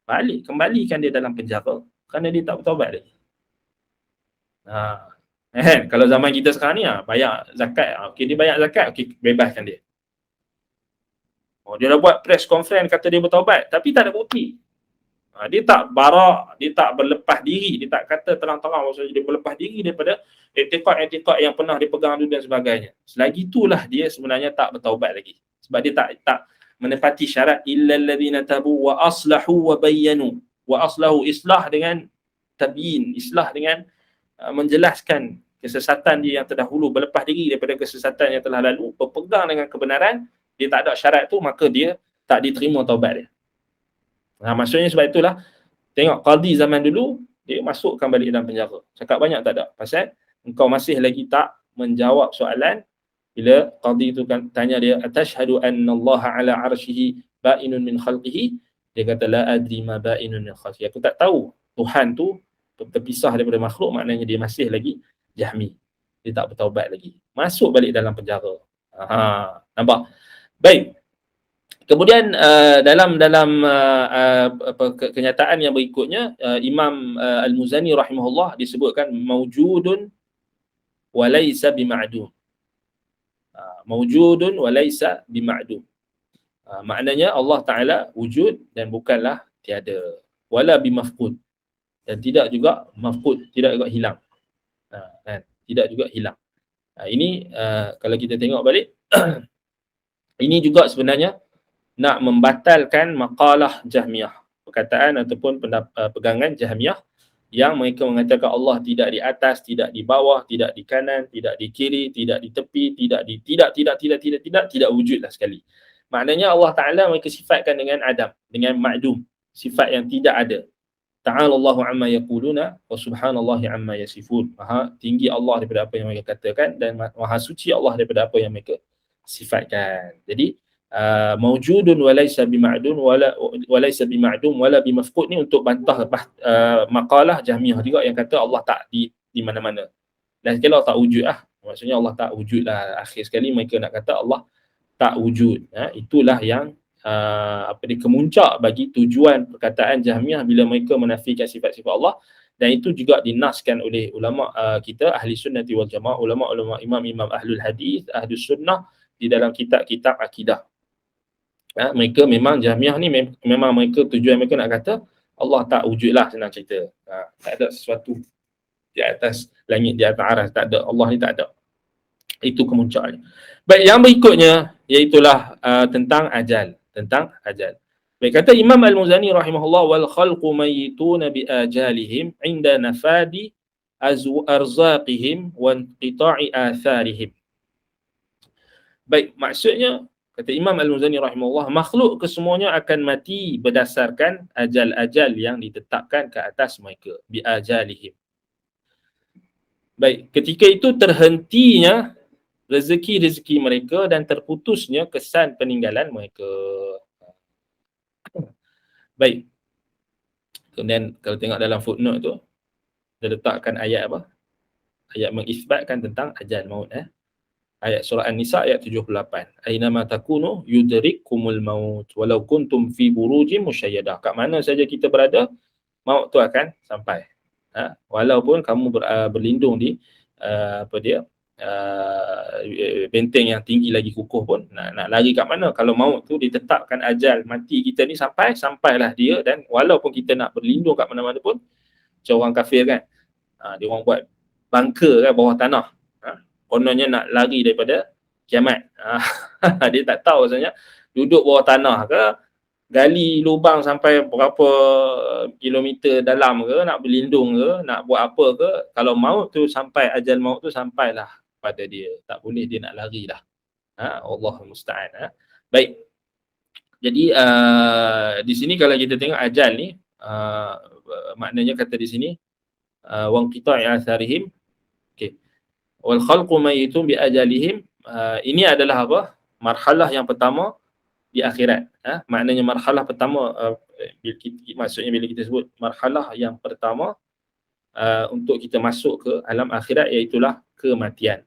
Balik, kembalikan dia dalam penjara kerana dia tak bertaubat lagi. Kalau zaman kita sekarang ni, bayar zakat, okey dia bayar zakat, okey bebaskan dia. Dia dah buat press conference kata dia bertaubat, tapi tak ada bukti. Dia tak barak, dia tak berlepas diri, dia tak kata terang-terang maksudnya dia berlepas diri daripada etikad yang pernah dipegang dulu dan sebagainya. Selagi itulah dia sebenarnya tak bertaubat lagi. Sebab dia tak menepati syarat illal ladzina tabu wa aslahu wa bayyanu. Wa aslahu, islah dengan tabyin, islah dengan menjelaskan kesesatan dia yang terdahulu, berlepas diri daripada kesesatan yang telah lalu, berpegang dengan kebenaran, dia tak ada syarat tu, maka dia tak diterima taubat dia. Maksudnya sebab itulah tengok qadi zaman dulu, dia masukkan balik dalam penjara. Cakap banyak tak ada, pasal engkau masih lagi tak menjawab soalan Bila qadi tu kan tanya dia, atashhadu anna Allah ala arsyihi ba'inun min khalqihi, dia kata la adri ma ba'inun min khalqihi, aku tak tahu Tuhan tu terpisah daripada makhluk, maknanya dia masih lagi Jahmi, dia tak bertaubat lagi, masuk balik dalam penjara. Nampak? Baik. Kemudian kenyataan yang berikutnya, Imam Al-Muzani rahimahullah disebutkan maujudun wa laisa bima'dum. Maujudun wa laisa bima'dum. Maknanya Allah Taala wujud dan bukanlah tiada, wala bimafqud, dan tidak juga mafqud, tidak juga hilang. Kan? Tidak juga hilang. Ini kalau kita tengok balik ini juga sebenarnya nak membatalkan maqalah Jahmiyah, perkataan ataupun pegangan Jahmiyah yang mereka mengatakan Allah tidak di atas, tidak di bawah, tidak di kanan, tidak di kiri, tidak di tepi, tidak wujudlah sekali. Maknanya Allah Taala mereka sifatkan dengan adam, dengan ma'dum, sifat yang tidak ada. Ta'ala Allahu amma yaquluna wa subhanallahi amma yasifun. Maha tinggi Allah daripada apa yang mereka katakan, dan maha suci Allah daripada apa yang mereka sifatkan. Jadi maujudun wa laysa bima'dun wa laysa bima'dum wala bimafqud ni untuk bantah maqalah Jahmiyah juga yang kata Allah tak di mana-mana. Dan kalau tak wujud maksudnya Allah tak wujud lah. Akhir sekali mereka nak kata Allah tak wujud. Itulah yang kemuncak bagi tujuan perkataan Jahmiyah bila mereka menafikan sifat-sifat Allah, dan itu juga dinaskan oleh ulama kita ahli sunnati wal jamaah, ulama-ulama imam-imam ahlul hadis, ahlus sunnah di dalam kitab-kitab akidah. Mereka memang Jahmiyah ni memang mereka tujuan mereka nak kata Allah tak wujud lah, senang cerita. Tak ada sesuatu di atas langit, di atas aras, tak ada. Allah ni tak ada. Itu kemuncaknya. Baik, yang berikutnya iaitulah tentang ajal. Baik, kata Imam Al-Muzani rahimahullah, wal khalqu mayyituna bi ajalihim inda nafadi arzaqihim wa inqita'i atharihim. Baik, maksudnya kata Imam Al-Muzani rahimahullah, makhluk kesemuanya akan mati berdasarkan ajal-ajal yang ditetapkan ke atas mereka, bi ajalihim. Baik, ketika itu terhentinya rezeki-rezeki mereka dan terputusnya kesan peninggalan mereka. Baik. Kemudian kalau tengok dalam footnote tu, dia letakkan ayat apa? Ayat mengisbatkan tentang ajal maut. Ayat surah An-Nisa ayat 78. Ainama takunu yudrikkumul maut walau kuntum fi burujin musyayyadah. Kat mana saja kita berada, maut tu akan sampai. Walaupun kamu berlindung di benteng yang tinggi lagi kukuh pun, nak lari kat mana? Kalau maut tu ditetapkan ajal mati kita ni sampailah dia, dan walaupun kita nak berlindung kat mana-mana pun, macam orang kafir kan, dia orang buat bunker kan bawah tanah, kononnya nak lari daripada kiamat. Dia tak tahu sebenarnya duduk bawah tanah ke, gali lubang sampai berapa kilometer dalam ke, nak berlindung ke, nak buat apa ke, kalau maut tu sampai, ajal maut tu sampailah pada dia, tak boleh dia nak lari dah. Allahul musta'an. Baik. Jadi di sini kalau kita tengok ajal ni, maknanya kata di sini wa qita'i atharihim, okey, wal khalqu mayyitun bi ajalihim, ini adalah apa? Marhalah yang pertama di akhirat. Maknanya marhalah pertama, maksudnya bila kita sebut marhalah yang pertama untuk kita masuk ke alam akhirat, iaitulah kematian.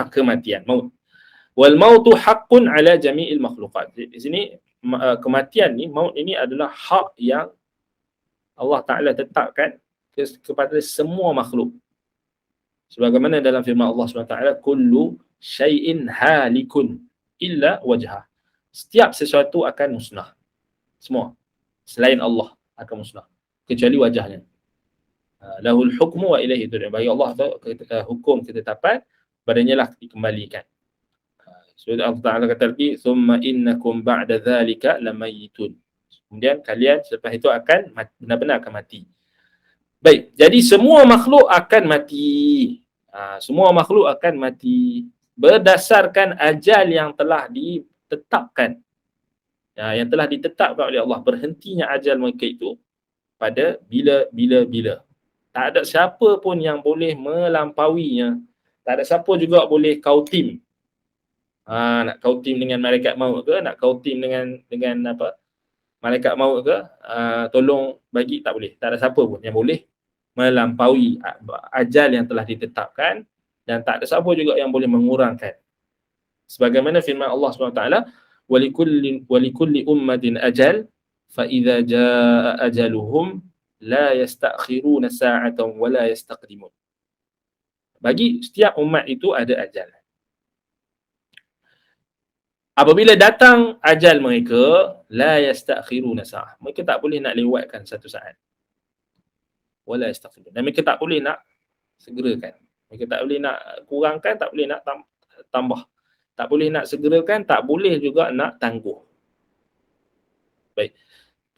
Kematian, maut. Wal mautu haqqun ala jami'il makhluqat. Di sini kematian ni, maut ini adalah hak yang Allah Ta'ala tetapkan kepada semua makhluk. Sebagaimana dalam firman Allah SWT, kullu syai'in halikun illa wajhah. Setiap sesuatu akan musnah. Semua. Selain Allah akan musnah, kecuali wajahnya. Lahul hukmu wa ilaihi turja'un. Bagi Allah tu hukum ketetapan, padanya lah dikembalikan. So Allah Ta'ala kata lagi, thumma innakum ba'da dhalika lamayyitun. Kemudian kalian selepas itu akan benar-benar akan mati. Baik, jadi semua makhluk akan mati. Semua makhluk akan mati berdasarkan ajal yang telah ditetapkan. Yang telah ditetapkan oleh Allah. Berhentinya ajal mereka itu pada bila. Tak ada siapa pun yang boleh melampauinya. Tak ada siapa juga boleh kautim Nak kau team dengan malaikat maut ke, nak kau team dengan apa, malaikat maut ke, tolong bagi, tak boleh. Tak ada siapa pun yang boleh melampaui ajal yang telah ditetapkan, dan tak ada siapa juga yang boleh mengurangkan. Sebagaimana firman Allah SWT, walikulli ummatin ajal fa idza jaa ajaluhum la yastakhiruna sa'atan wa la yastaqdimun. Bagi setiap umat itu ada ajal. Apabila datang ajal mereka, la yastakhiruna sa'ah. Mereka tak boleh nak lewatkan satu saat. Wala yastakhirun. Dan mereka tak boleh nak segerakan. Mereka tak boleh nak kurangkan, tak boleh nak tambah. Tak boleh nak segerakan, tak boleh juga nak tangguh. Baik.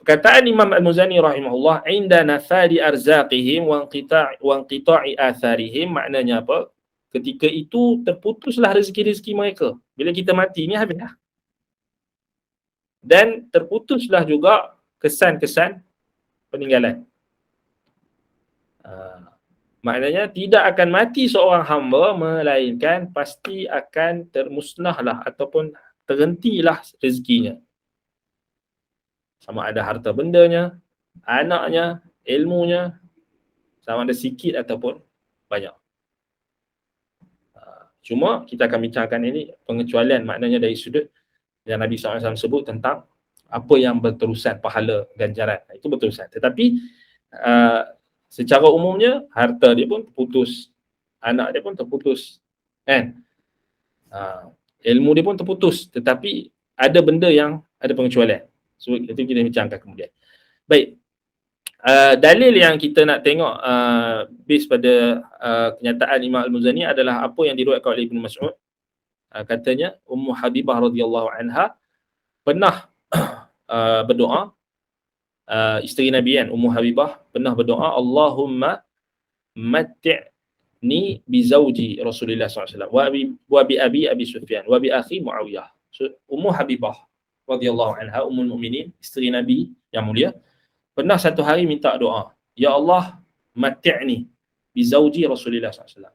Perkataan Imam Al-Muzani rahimahullah, inda nafadi arzaqihim wa inqita'i atharihim, maknanya apa? Ketika itu terputuslah rezeki-rezeki mereka. Bila kita mati ni habis dah. Dan terputuslah juga kesan-kesan peninggalan. Maknanya tidak akan mati seorang hamba melainkan pasti akan termusnahlah ataupun terhentilah rezekinya. Sama ada harta bendanya, anaknya, ilmunya, sama ada sikit ataupun banyak. Cuma kita akan bincangkan ini pengecualian, maknanya dari sudut yang Nabi SAW sebut tentang apa yang berterusan, pahala, ganjaran. Itu berterusan. Tetapi secara umumnya harta dia pun terputus, anak dia pun terputus, kan? Ilmu dia pun terputus, tetapi ada benda yang ada pengecualian. So itu kita bincangkan kemudian. Baik. Dalil yang kita nak tengok base pada kenyataan Imam Al-Muzani adalah apa yang diriwayatkan oleh Ibnu Mas'ud. Katanya Ummu Habibah radhiyallahu anha pernah berdoa, isteri Nabi kan, Ummu Habibah pernah berdoa, Allahumma matti'ni bi zawji Rasulullah SAW wa bi Abi Sufyan wa bi akhi Muawiyah. So, Ummu Habibah radhiyallahu anha, ummul mukminin, isteri Nabi yang mulia, pernah satu hari minta doa, ya Allah, matti'ni bi zawji Rasulullah SAW.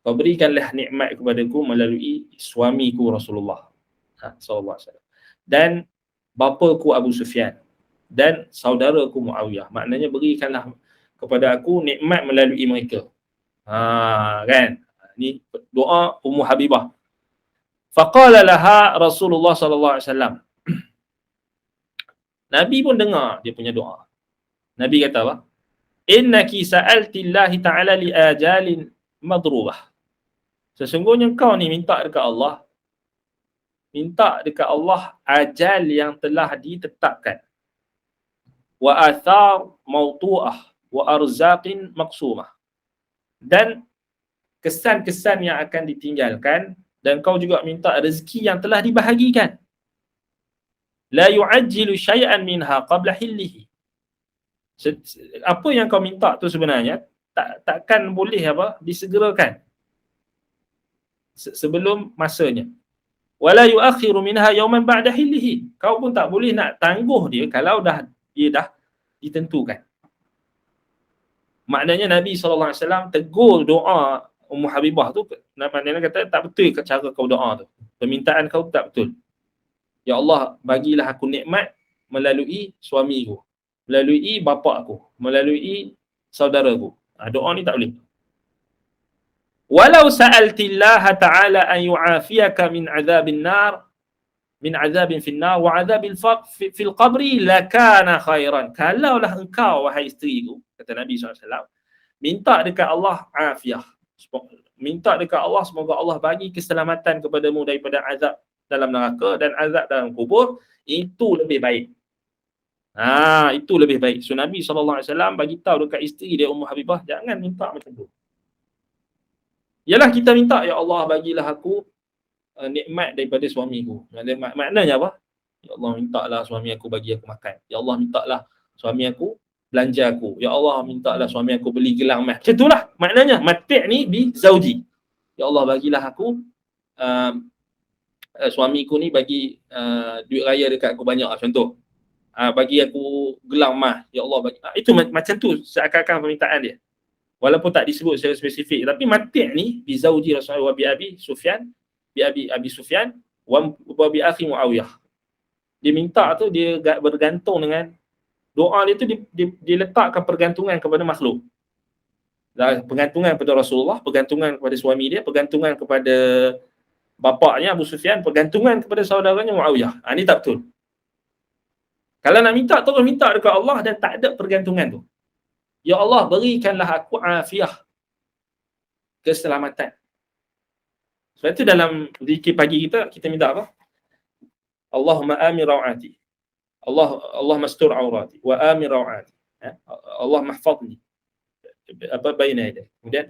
Kau berikanlah nikmat kepadaku melalui suamiku Rasulullah sallallahu alaihi wasallam, dan bapaku Abu Sufyan, dan saudaraku Muawiyah. Maknanya berikanlah kepada aku nikmat melalui mereka. Kan? Ni doa Ummu Habibah. Faqala laha Rasulullah sallallahu alaihi wasallam. Nabi pun dengar dia punya doa. Nabi kata apa? Innaki sa'altillahi ta'ala li ajalin madrubah. Sesungguhnya kau ni minta dekat Allah ajal yang telah ditetapkan. Wa athar mawtu'ah wa arzaqin maqsumah. Dan kesan-kesan yang akan ditinggalkan, dan kau juga minta rezeki yang telah dibahagikan. La yu'ajjilu syai'an minha qabla hillihi. Apa yang kau minta tu sebenarnya takkan boleh disegerakan sebelum masanya. Wala yu'akhiru minha yawman ba'da hillihi. Kau pun tak boleh nak tangguh dia kalau dia dah ditentukan. Maknanya Nabi SAW tegur doa Ummu Habibah tu, maknanya kata tak betul cara kau doa tu. Permintaan kau tak betul. Ya Allah, bagilah aku nikmat melalui suamiku, melalui bapa aku, melalui saudaraku. Doa ni tak boleh. Walau sa'altillaha ta'ala an yu'afiyaka min azabin nar, min azabin fin nar wa azabil fil qabri lakana khairan. Kalaulah engkau, wahai isteriku, kata Nabi SAW, minta dekat Allah afiah, minta dekat Allah semoga Allah bagi keselamatan kepadamu daripada azab dalam neraka dan azab dalam kubur, itu lebih baik. Itu lebih baik. So Nabi SAW bagi tahu dekat isteri dia Ummu Habibah, jangan minta macam tu. Yalah kita minta, ya Allah bagilah aku nikmat daripada suamiku. Maknanya apa? Ya Allah mintalah suami aku bagi aku makan. Ya Allah mintalah suami aku belanja aku. Ya Allah mintalah suami aku beli gelang emas. Macam itulah maknanya mati' ni bi zauji. Ya Allah bagilah aku suamiku ni bagi duit raya dekat aku banyak, contoh. Bagi aku gelang emas. Ya Allah bagi. Itu macam tu seakan-akan permintaan dia. Walaupun tak disebut secara spesifik, tapi mati' ni bi zauji Rasulullah wa bi Abi Sufyan, bi Abi Sufyan, wa bi akhi Muawiyah. Dia minta tu dia bergantung dengan doa dia tu, dia letakkan pergantungan kepada makhluk. Pergantungan kepada Rasulullah, pergantungan kepada suami dia, pergantungan kepada bapaknya Abu Sufyan, pergantungan kepada saudaranya Muawiyah. Ini tak betul. Kalau nak minta, terus minta dekat Allah dan tak ada pergantungan tu. Ya Allah, berikanlah aku afiah, keselamatan. Sebab itu dalam zikir pagi kita minta apa? Allahumma amin rawati. Allah mastur aurati wa amin rawati. Allah mahfadni baina yaday. Kemudian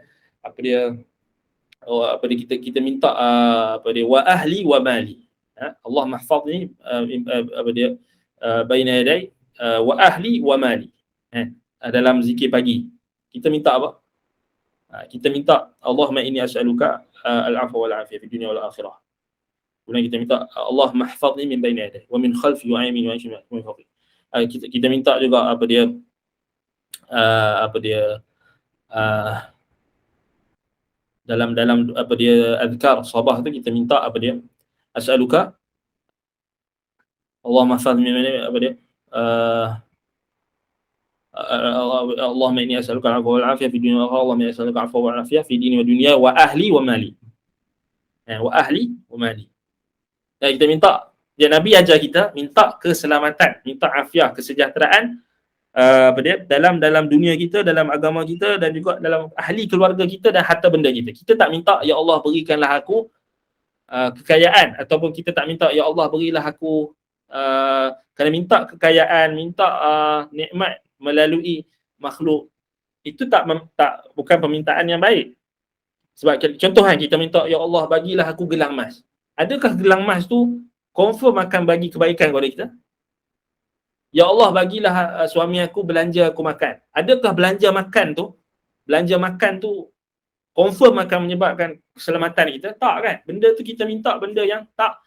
kita minta wa ahli wa mali. Allah mahfadni baina yaday wa ahli wa mali. Dalam zikir pagi kita minta apa? Kita minta Allahumma inni as'aluka al-'afwa wal 'afiyah fid dunya wal akhirah. Kemudian kita minta Allah mahfazni min baini yaday wa min khalfi wa yamin wa shimal wa min fawqi. Kita minta juga dalam azkar sabah tu kita minta as'aluka Allah mahfazni min baini Allahumma inni as'aluka al-'afwa wal 'afiyah fid dunya wal akhirah. Allahumma inni as'aluka al-'afwa wal 'afiyah fid dini wa dunya wa ahli wa mali. Wa ahli wa mali. Dan kita minta, Nabi ajar kita minta keselamatan, minta afiah, kesejahteraan dalam dunia kita, dalam agama kita dan juga dalam ahli keluarga kita dan harta benda kita. Kita tak minta ya Allah berikanlah aku kekayaan, ataupun kita tak minta ya Allah berilah aku kerana minta kekayaan, minta nikmat melalui makhluk, itu bukan permintaan yang baik. Sebab contoh kita minta ya Allah bagilah aku gelang emas. Adakah gelang emas tu confirm akan bagi kebaikan kepada kita? Ya Allah bagilah suami aku belanja aku makan. Adakah belanja makan tu confirm akan menyebabkan keselamatan kita? Tak kan? Benda tu kita minta benda yang tak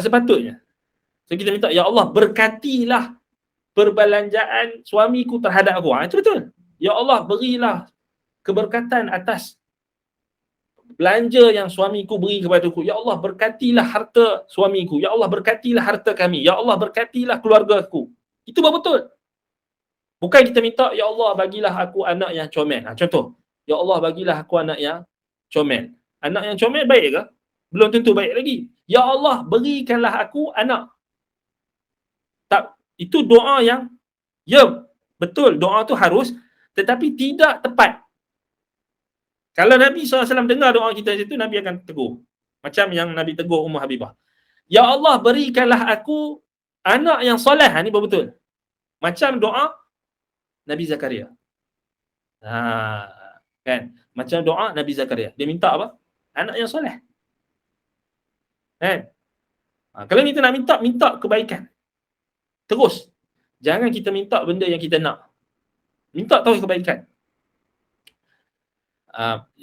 sepatutnya. So kita minta ya Allah berkatilah perbelanjaan suamiku terhadap aku. Itu betul. Ya Allah berilah keberkatan atas belanja yang suamiku beri kepadaku. Ya Allah berkatilah harta suamiku. Ya Allah berkatilah harta kami. Ya Allah berkatilah keluargaku. Itu betul. Bukan kita minta ya Allah bagilah aku anak yang comel. Contoh, ya Allah bagilah aku anak yang comel. Anak yang comel baik ke? Belum tentu baik lagi. Ya Allah berikanlah aku anak. Tak, itu doa yang betul, doa tu harus, tetapi tidak tepat. Kalau Nabi SAW dengar doa kita situ, Nabi akan tegur. Macam yang Nabi tegur Ummu Habibah. Ya Allah berikanlah aku anak yang soleh. Ini betul. Macam doa Nabi Zakaria. Kan? Macam doa Nabi Zakaria. Dia minta apa? Anak yang soleh. Kan? Kalau kita nak minta kebaikan. Terus. Jangan kita minta benda yang kita nak. Minta terus kebaikan.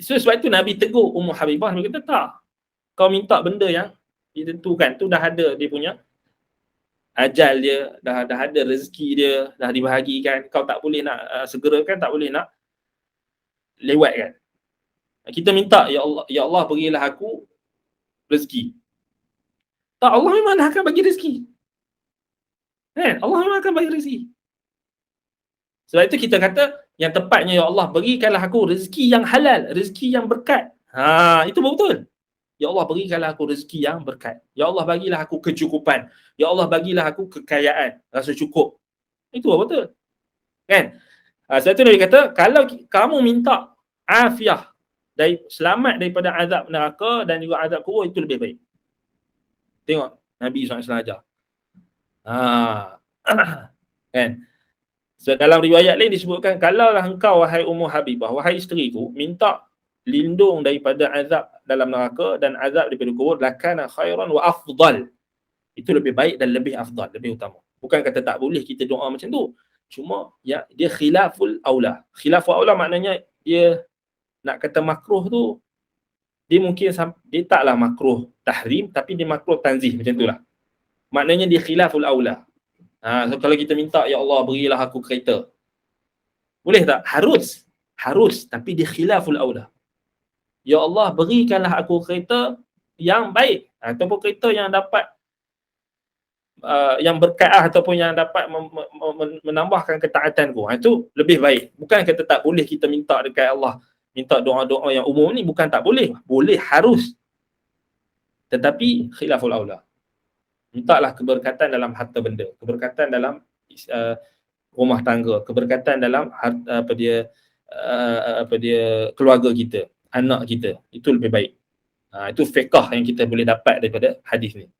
So sebab itu Nabi tegur Ummu Habibah. Nabi kata tak. Kau minta benda yang ditentukan. Tu dah ada dia punya ajal dia. Dah ada rezeki dia. Dah dibahagikan. Kau tak boleh nak segerakan. Tak boleh nak lewatkan. Kita minta ya Allah berilah aku rezeki. Tak, Allah memang akan bagi rezeki. Allah memang akan bagi rezeki. Sebab itu kita kata yang tepatnya ya Allah berikanlah aku rezeki yang halal, rezeki yang berkat. Itu betul. Ya Allah berikanlah aku rezeki yang berkat. Ya Allah bagilah aku kecukupan. Ya Allah bagilah aku kekayaan, rasa cukup. Itu betul. Kan? Sebab itu Nabi kata kalau kamu minta afiah, selamat daripada azab neraka dan juga azab kubur, itu lebih baik. Tengok Nabi SAW ajar. Kan? So, dalam riwayat lain disebutkan kalaulah engkau wahai Ummu Habibah, wahai isteriku, minta lindung daripada azab dalam neraka dan azab daripada kubur, lakana khairan wa afdal. Itu lebih baik dan lebih afdal, lebih utama. Bukan kata tak boleh kita doa macam tu. Cuma dia khilaful aula. Khilaful aula maknanya dia nak kata makruh tu, dia mungkin dia taklah makruh tahrim, tapi dia makruh tanzih macam itulah. Maknanya dia khilaful aula. So kalau kita minta ya Allah berilah aku kereta, boleh tak? Harus, tapi dia khilaful aula. Ya Allah, berikanlah aku kereta yang baik, ataupun kereta yang dapat yang berkah ataupun yang dapat menambahkan ketaatanku. Itu lebih baik. Bukan kata tak boleh kita minta dekat Allah, minta doa-doa yang umum ni, bukan tak boleh. Boleh, harus. Tetapi khilaful aula. Mintalah keberkatan dalam harta benda, keberkatan dalam uh, rumah tangga, keberkatan dalam apa dia keluarga kita, anak kita. Itu lebih baik. Itu fiqh yang kita boleh dapat daripada hadis ni.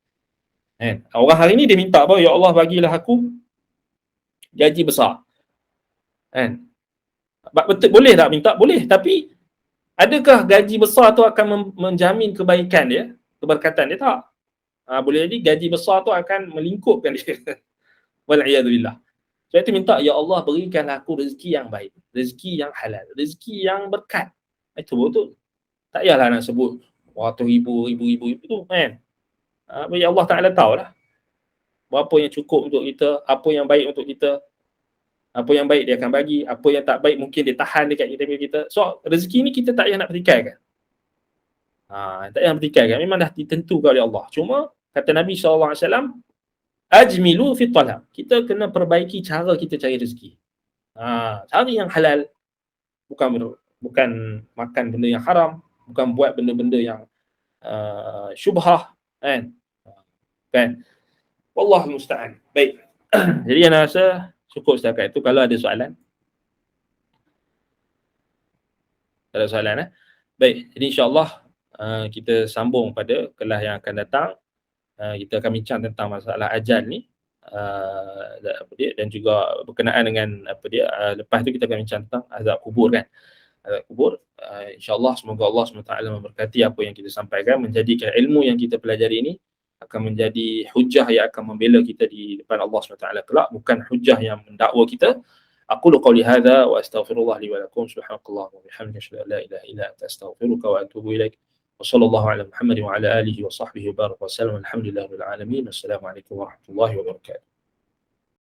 Kan? Orang hari ni dia minta apa? Ya Allah, bagilah aku gaji besar. Kan? Betul, boleh tak minta? Boleh. Tapi adakah gaji besar tu akan menjamin kebaikan dia? Keberkatan dia? Tak. Boleh jadi gaji besar tu akan melingkupkan dia. Wal'iyadzubillah. Sebab itu minta, ya Allah, berikanlah aku rezeki yang baik, rezeki yang halal, rezeki yang berkat. Itu betul. Tak payahlah nak sebut ratus ribu tu, kan? Ya Allah Ta'ala tahulah berapa yang cukup untuk kita, apa yang baik untuk kita. Apa yang baik dia akan bagi, apa yang tak baik mungkin dia tahan dekat kita. So rezeki ni kita tak payah nak pertikaikan. Tak payah pertikaikan, memang dah ditentukan oleh Allah. Cuma kata Nabi SAW, ajmilu fi talab. Kita kena perbaiki cara kita cari rezeki. Cari yang halal, bukan makan benda yang haram, bukan buat benda-benda yang syubhah, kan? Wallahu musta'an. Baik. Jadi saya rasa cukup setakat itu. Kalau ada soalan, baik. Jadi insya-Allah kita sambung pada kelas yang akan datang. Kita akan bincang tentang masalah ajal ni, dan juga berkenaan dengan lepas tu kita akan bincang tentang azab kubur, kan. Azab kubur. InsyaAllah semoga Allah SWT memberkati apa yang kita sampaikan, menjadikan ilmu yang kita pelajari ini akan menjadi hujah yang akan membela kita di depan Allah SWT kelak, bukan hujah yang mendakwa kita. Aqulu qawli hadha wa astaghfirullah li wa lakum. Subhanakallah wa bihamdika, asyhadu an la ilaha illa anta, astaghfiruka wa atubu ilaik. وصلى الله على محمد وعلى آله وصحبه وبارك وسلم. الحمد لله رب العالمين. السلام عليكم ورحمة الله وبركاته.